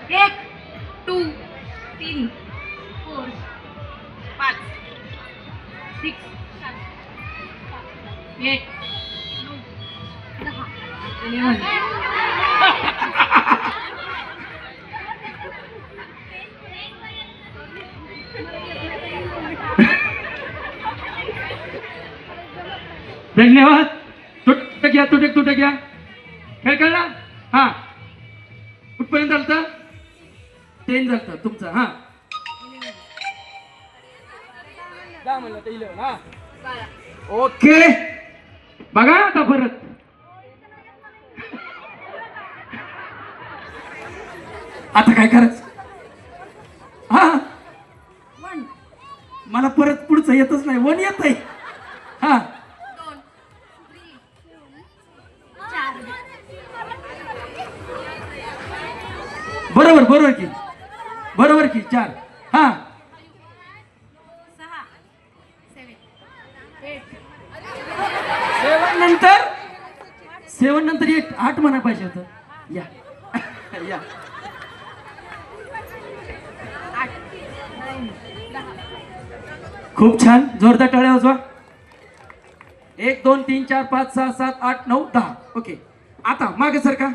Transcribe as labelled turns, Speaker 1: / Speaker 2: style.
Speaker 1: 1 2 3 4 5 6 7 8 9 10
Speaker 2: धन्यवाद. तुटक घ्या, तुटक घ्या. काय कळला? हा, कुठपर्यंत झालं? 10 झालं तुमचं. हा, ओके. बघा आता परत. आता काय करायचं? हा, मला परत पुढचं येतच नाही. 1 येत आहे. हा,
Speaker 1: 2 3 4
Speaker 2: बरोबर की, बरोबर की 4. हा,
Speaker 1: 6 7 8
Speaker 2: 7 नंतर 8 म्हणा पाहिजे होतं. या या
Speaker 1: 8 9 10
Speaker 2: खूप छान. जोरदार टाळ्या वाजवा. 1 2 3 4 5 6 7 8 9 10. ओके. आता मागे सरका.